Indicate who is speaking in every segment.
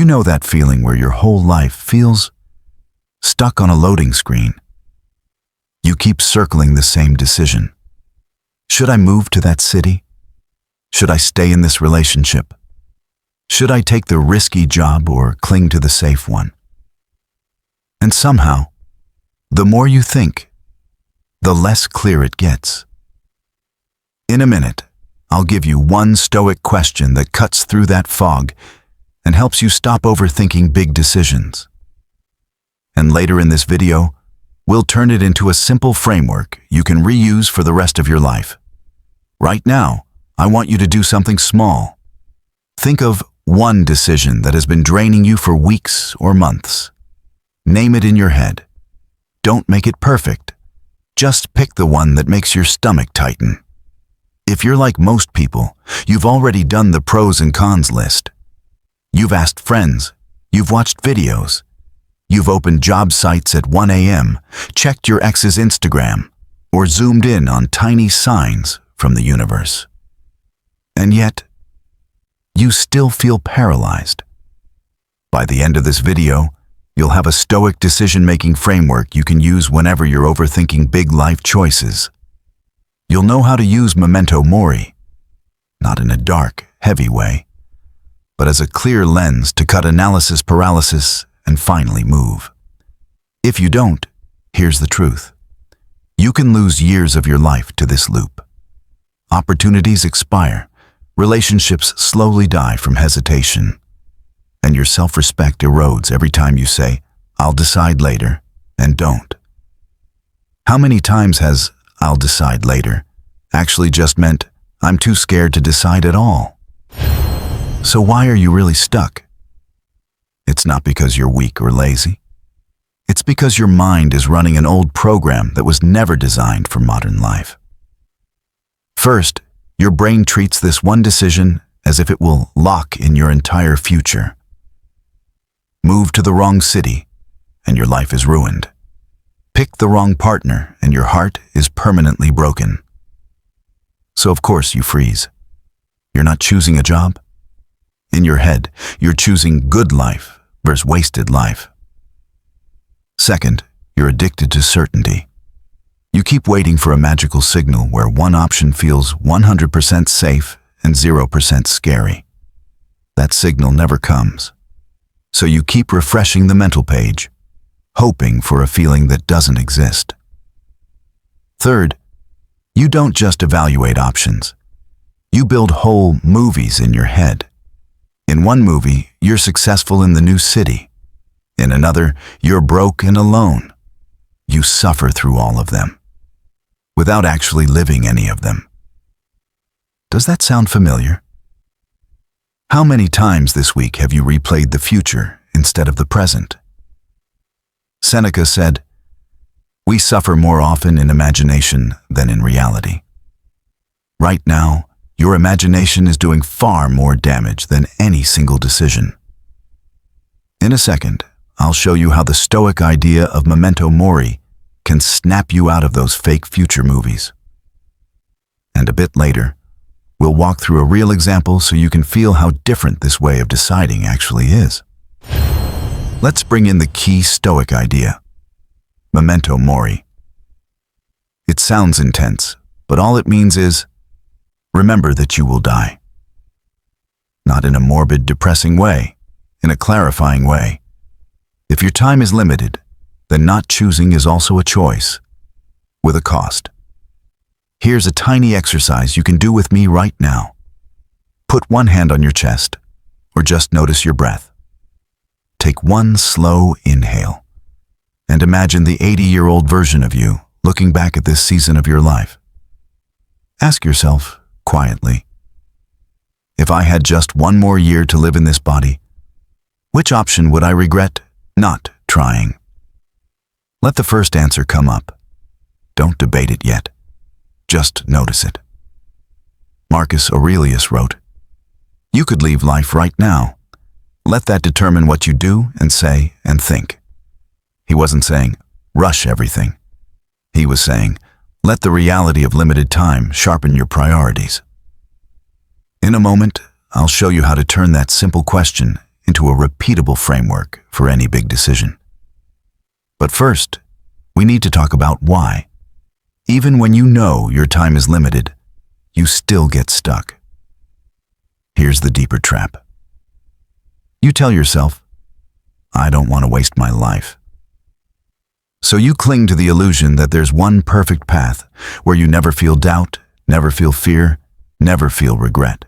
Speaker 1: You know that feeling where your whole life feels stuck on a loading screen. You keep circling the same decision. Should I move to that city? Should I stay in this relationship? Should I take the risky job or cling to the safe one? And somehow, the more you think, the less clear it gets. In a minute, I'll give you one Stoic question that cuts through that fog and helps you stop overthinking big decisions. And later in this video, we'll turn it into a simple framework you can reuse for the rest of your life. Right now, I want you to do something small. Think of one decision that has been draining you for weeks or months. Name it in your head. Don't make it perfect. Just pick the one that makes your stomach tighten. If you're like most people, you've already done the pros and cons list. You've asked friends, you've watched videos, you've opened job sites at 1 a.m., checked your ex's Instagram, or zoomed in on tiny signs from the universe. And yet, you still feel paralyzed. By the end of this video, you'll have a Stoic decision-making framework you can use whenever you're overthinking big life choices. You'll know how to use Memento Mori, not in a dark, heavy way, but as a clear lens to cut analysis paralysis and finally move. If you don't, here's the truth. You can lose years of your life to this loop. Opportunities expire, relationships slowly die from hesitation, and your self-respect erodes every time you say, "I'll decide later," and don't. How many times has "I'll decide later" actually just meant, "I'm too scared to decide at all"? So why are you really stuck? It's not because you're weak or lazy. It's because your mind is running an old program that was never designed for modern life. First, your brain treats this one decision as if it will lock in your entire future. Move to the wrong city, and your life is ruined. Pick the wrong partner, and your heart is permanently broken. So of course you freeze. You're not choosing a job. In your head, you're choosing good life versus wasted life. Second, you're addicted to certainty. You keep waiting for a magical signal where one option feels 100% safe and 0% scary. That signal never comes. So you keep refreshing the mental page, hoping for a feeling that doesn't exist. Third, you don't just evaluate options. You build whole movies in your head. In one movie, you're successful in the new city. In another, you're broke and alone. You suffer through all of them, without actually living any of them. Does that sound familiar? How many times this week have you replayed the future instead of the present? Seneca said, "We suffer more often in imagination than in reality." Right now, your imagination is doing far more damage than any single decision. In a second, I'll show you how the Stoic idea of Memento Mori can snap you out of those fake future movies. And a bit later, we'll walk through a real example so you can feel how different this way of deciding actually is. Let's bring in the key Stoic idea, Memento Mori. It sounds intense, but all it means is, remember that you will die. Not in a morbid, depressing way, in a clarifying way. If your time is limited, then not choosing is also a choice, with a cost. Here's a tiny exercise you can do with me right now. Put one hand on your chest, or just notice your breath. Take one slow inhale, and imagine the 80-year-old version of you looking back at this season of your life. Ask yourself, quietly, if I had just one more year to live in this body, which option would I regret not trying? Let the first answer come up. Don't debate it yet. Just notice it. Marcus Aurelius wrote, "You could leave life right now. Let that determine what you do and say and think." He wasn't saying, rush everything. He was saying, let the reality of limited time sharpen your priorities. In a moment, I'll show you how to turn that simple question into a repeatable framework for any big decision. But first, we need to talk about why. Even when you know your time is limited, you still get stuck. Here's the deeper trap. You tell yourself, I don't want to waste my life. So you cling to the illusion that there's one perfect path where you never feel doubt, never feel fear, never feel regret.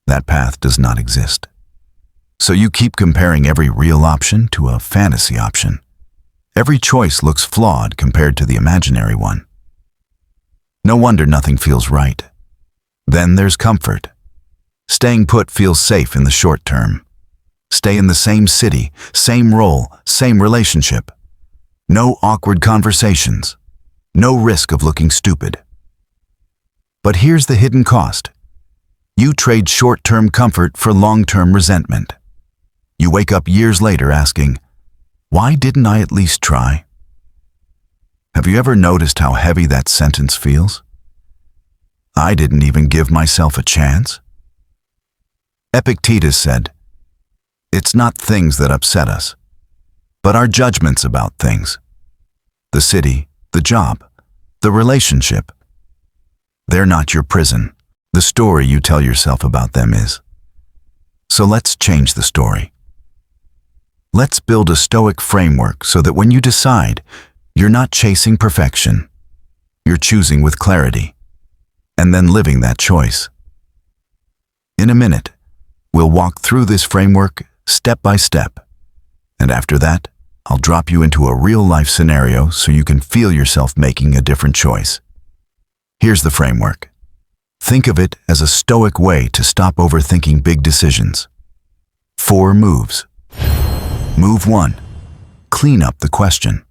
Speaker 1: That path does not exist. So you keep comparing every real option to a fantasy option. Every choice looks flawed compared to the imaginary one. No wonder nothing feels right. Then there's comfort. Staying put feels safe in the short term. Stay in the same city, same role, same relationship. No awkward conversations. No risk of looking stupid. But here's the hidden cost. You trade short-term comfort for long-term resentment. You wake up years later asking, why didn't I at least try? Have you ever noticed how heavy that sentence feels? I didn't even give myself a chance. Epictetus said, it's not things that upset us, but our judgments about things. The city, the job, the relationship. They're not your prison. The story you tell yourself about them is. So let's change the story. Let's build a Stoic framework so that when you decide, you're not chasing perfection. You're choosing with clarity, and then living that choice. In a minute, we'll walk through this framework step by step, and after that, I'll drop you into a real-life scenario so you can feel yourself making a different choice. Here's the framework. Think of it as a Stoic way to stop overthinking big decisions. 4 moves. Move 1. Clean up the question.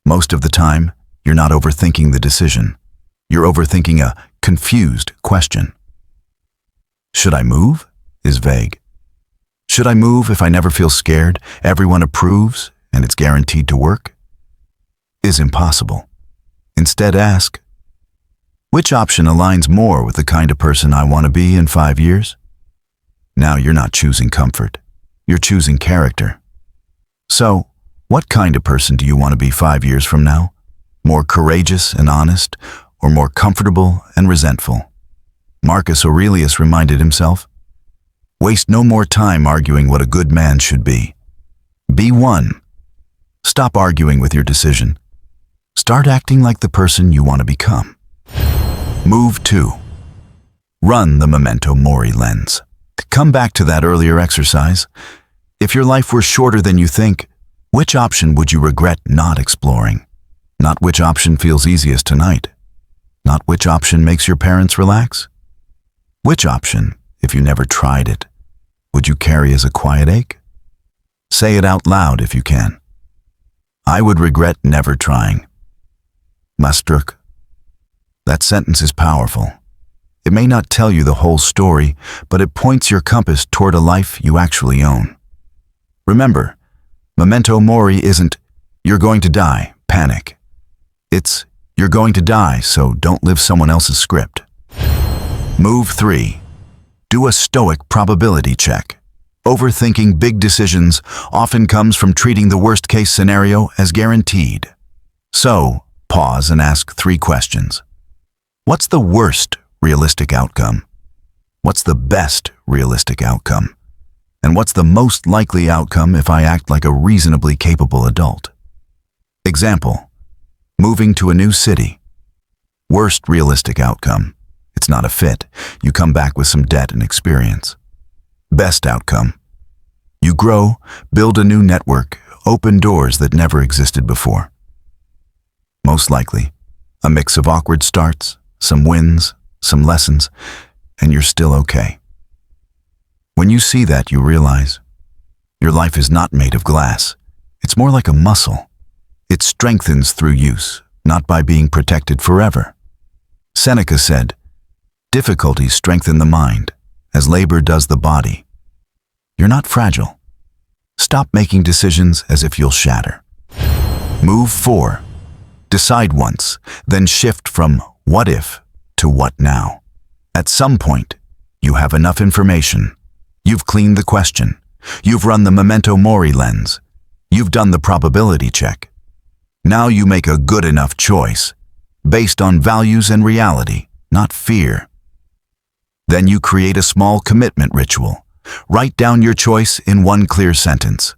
Speaker 1: Most of the time, you're not overthinking the decision. You're overthinking a confused question. Should I move? Is vague. Should I move if I never feel scared, everyone approves, and it's guaranteed to work? Is impossible. Instead ask, which option aligns more with the kind of person I want to be in 5 years? Now you're not choosing comfort. You're choosing character. So, what kind of person do you want to be 5 years from now? More courageous and honest, or more comfortable and resentful? Marcus Aurelius reminded himself, waste no more time arguing what a good man should be. Be one. Stop arguing with your decision. Start acting like the person you want to become. Move 2. Run the Memento Mori lens. Come back to that earlier exercise. If your life were shorter than you think, which option would you regret not exploring? Not which option feels easiest tonight. Not which option makes your parents relax. Which option, if you never tried it, would you carry as a quiet ache? Say it out loud if you can. I would regret never trying. Mastruk. That sentence is powerful. It may not tell you the whole story, but it points your compass toward a life you actually own. Remember, Memento Mori isn't, you're going to die, panic. It's, you're going to die, so don't live someone else's script. Move 3. Do a Stoic probability check. Overthinking big decisions often comes from treating the worst-case scenario as guaranteed. So, pause and ask 3 questions. What's the worst realistic outcome? What's the best realistic outcome? And what's the most likely outcome if I act like a reasonably capable adult? Example, moving to a new city. Worst realistic outcome. It's not a fit. You come back with some debt and experience. Best outcome. You grow, build a new network, open doors that never existed before. Most likely, a mix of awkward starts, some wins, some lessons, and you're still okay. When you see that, you realize your life is not made of glass. It's more like a muscle. It strengthens through use, not by being protected forever. Seneca said, difficulties strengthen the mind, as labor does the body. You're not fragile. Stop making decisions as if you'll shatter. Move 4. Decide once, then shift from what if to what now. At some point, you have enough information, You've cleaned the question. You've run the Memento Mori lens. You've done the probability check. Now you make a good enough choice, based on values and reality, not fear. Then you create a small commitment ritual. Write down your choice in one clear sentence.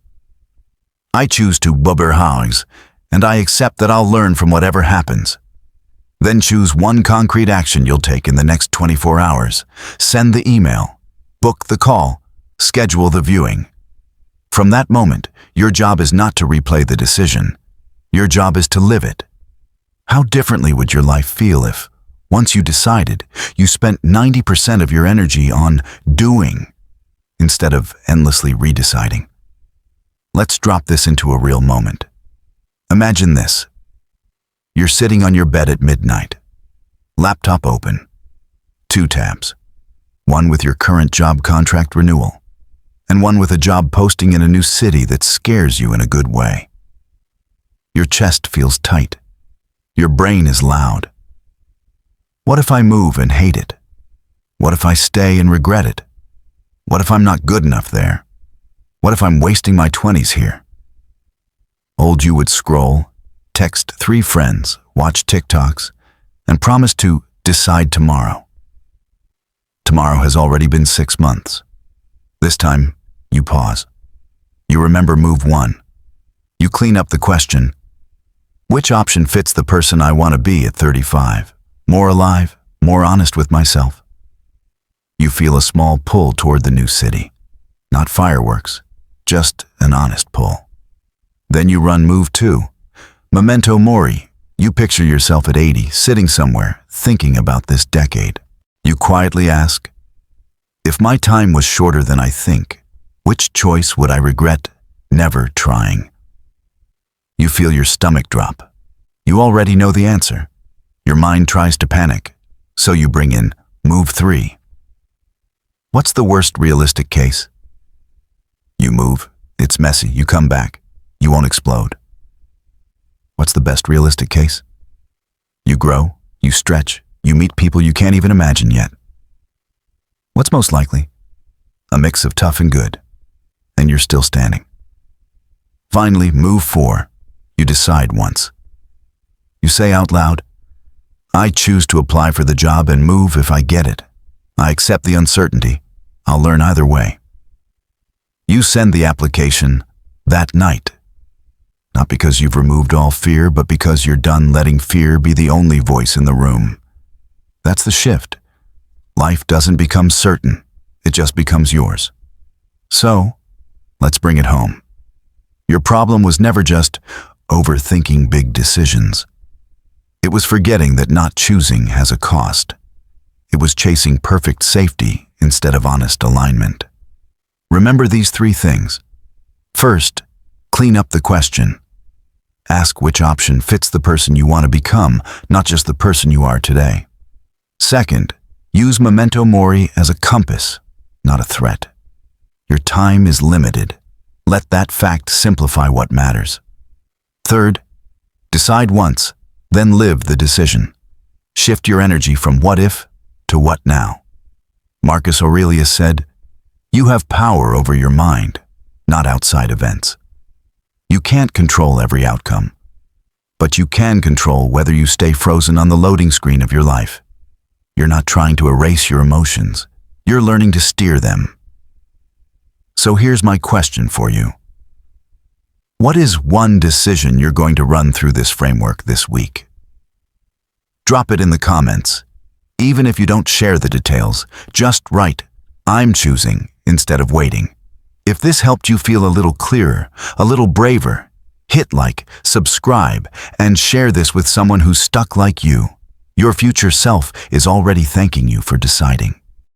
Speaker 1: I choose to paralyze, and I accept that I'll learn from whatever happens. Then choose one concrete action you'll take in the next 24 hours. Send the email, book the call, schedule the viewing. From that moment, your job is not to replay the decision. Your job is to live it. How differently would your life feel if, once you decided, you spent 90% of your energy on doing instead of endlessly redeciding? Let's drop this into a real moment. Imagine this. You're sitting on your bed at midnight. Laptop open. 2 tabs. One with your current job contract renewal, and one with a job posting in a new city that scares you in a good way. Your chest feels tight. Your brain is loud. What if I move and hate it? What if I stay and regret it? What if I'm not good enough there? What if I'm wasting my 20s here? Old you would scroll, text 3 friends, watch TikToks, and promise to decide tomorrow. Tomorrow has already been 6 months. This time, you pause. You remember move 1. You clean up the question. Which option fits the person I want to be at 35? More alive, more honest with myself? You feel a small pull toward the new city. Not fireworks, just an honest pull. Then you run move 2. Memento Mori. You picture yourself at 80, sitting somewhere, thinking about this decade. You quietly ask, if my time was shorter than I think, which choice would I regret never trying? You feel your stomach drop. You already know the answer. Your mind tries to panic, so you bring in move 3. What's the worst realistic case? You move, it's messy, you come back, you won't explode. What's the best realistic case? You grow, you stretch, you meet people you can't even imagine yet. What's most likely? A mix of tough and good, and you're still standing. Finally, move 4. You decide once. You say out loud, I choose to apply for the job and move if I get it. I accept the uncertainty. I'll learn either way. You send the application that night. Not because you've removed all fear, but because you're done letting fear be the only voice in the room. That's the shift. Life doesn't become certain. It just becomes yours. So, let's bring it home. Your problem was never just overthinking big decisions. It was forgetting that not choosing has a cost. It was chasing perfect safety instead of honest alignment. Remember these 3 things. First, clean up the question. Ask which option fits the person you want to become, not just the person you are today. Second, use Memento Mori as a compass, not a threat. Your time is limited. Let that fact simplify what matters. Third, decide once, then live the decision. Shift your energy from what if to what now. Marcus Aurelius said, you have power over your mind, not outside events. You can't control every outcome, but you can control whether you stay frozen on the loading screen of your life. You're not trying to erase your emotions. You're learning to steer them. So here's my question for you. What is one decision you're going to run through this framework this week? Drop it in the comments. Even if you don't share the details, just write, I'm choosing, instead of waiting. If this helped you feel a little clearer, a little braver, hit like, subscribe, and share this with someone who's stuck like you. Your future self is already thanking you for deciding.